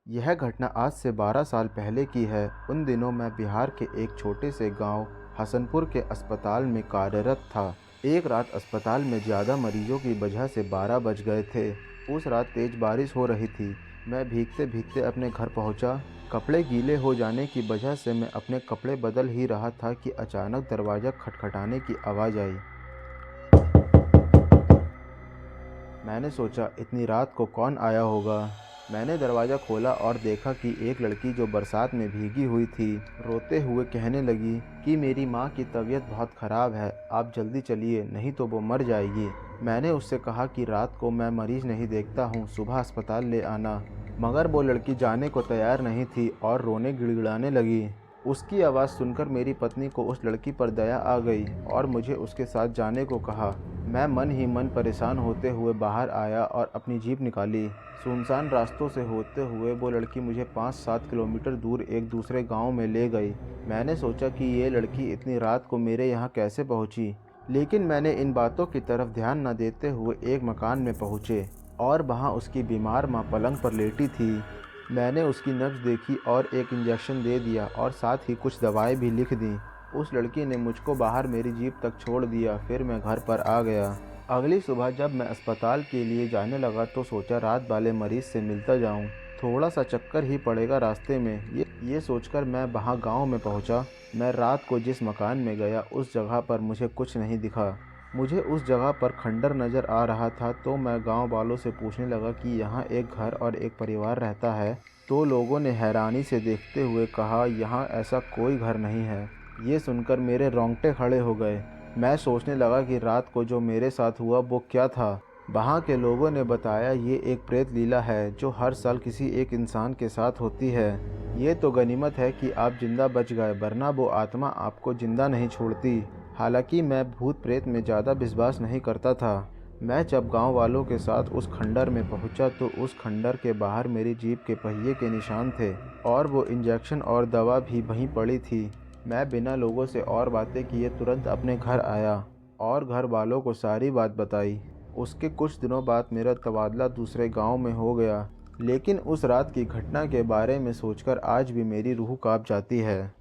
यह घटना आज से 12 साल पहले की है। उन दिनों मैं बिहार के एक छोटे से गांव हसनपुर के अस्पताल में कार्यरत था। एक रात अस्पताल में ज़्यादा मरीजों की वजह से 12 बज गए थे। उस रात तेज़ बारिश हो रही थी। मैं भीगते भीगते अपने घर पहुंचा। कपड़े गीले हो जाने की वजह से मैं अपने कपड़े बदल ही रहा था कि अचानक दरवाज़ा खटखटाने की आवाज़ आई। मैंने सोचा इतनी रात को कौन आया होगा। मैंने दरवाज़ा खोला और देखा कि एक लड़की जो बरसात में भीगी हुई थी, रोते हुए कहने लगी कि मेरी माँ की तबीयत बहुत ख़राब है, आप जल्दी चलिए नहीं तो वो मर जाएगी। मैंने उससे कहा कि रात को मैं मरीज़ नहीं देखता हूँ, सुबह अस्पताल ले आना। मगर वो लड़की जाने को तैयार नहीं थी और रोने गिड़गिड़ाने लगी। उसकी आवाज़ सुनकर मेरी पत्नी को उस लड़की पर दया आ गई और मुझे उसके साथ जाने को कहा। मैं मन ही मन परेशान होते हुए बाहर आया और अपनी जीप निकाली। सुनसान रास्तों से होते हुए वो लड़की मुझे 5-7 किलोमीटर दूर एक दूसरे गांव में ले गई। मैंने सोचा कि ये लड़की इतनी रात को मेरे यहाँ कैसे पहुँची, लेकिन मैंने इन बातों की तरफ ध्यान न देते हुए एक मकान में पहुँचे और वहाँ उसकी बीमार माँ पलंग पर लेटी थी। मैंने उसकी नब्ज़ देखी और एक इंजेक्शन दे दिया और साथ ही कुछ दवाएं भी लिख दी। उस लड़की ने मुझको बाहर मेरी जीप तक छोड़ दिया। फिर मैं घर पर आ गया। अगली सुबह जब मैं अस्पताल के लिए जाने लगा तो सोचा रात वाले मरीज़ से मिलता जाऊं। थोड़ा सा चक्कर ही पड़ेगा रास्ते में, ये सोचकर मैं वहां गांव में पहुंचा। मैं रात को जिस मकान में गया उस जगह पर मुझे कुछ नहीं दिखा। मुझे उस जगह पर खंडर नज़र आ रहा था तो मैं गांव वालों से पूछने लगा कि यहाँ एक घर और एक परिवार रहता है। तो लोगों ने हैरानी से देखते हुए कहा, यहाँ ऐसा कोई घर नहीं है। ये सुनकर मेरे रोंगटे खड़े हो गए। मैं सोचने लगा कि रात को जो मेरे साथ हुआ वो क्या था। वहाँ के लोगों ने बताया ये एक प्रेत लीला है जो हर साल किसी एक इंसान के साथ होती है। ये तो गनीमत है कि आप जिंदा बच गए, वरना वो आत्मा आपको जिंदा नहीं छोड़ती। हालांकि मैं भूत प्रेत में ज़्यादा विश्वास नहीं करता था। मैं जब गांव वालों के साथ उस खंडर में पहुंचा तो उस खंडर के बाहर मेरी जीप के पहिए के निशान थे और वो इंजेक्शन और दवा भी वहीं पड़ी थी। मैं बिना लोगों से और बातें किए तुरंत अपने घर आया और घर वालों को सारी बात बताई। उसके कुछ दिनों बाद मेरा तबादला दूसरे गांव में हो गया, लेकिन उस रात की घटना के बारे में सोचकर आज भी मेरी रूह कांप जाती है।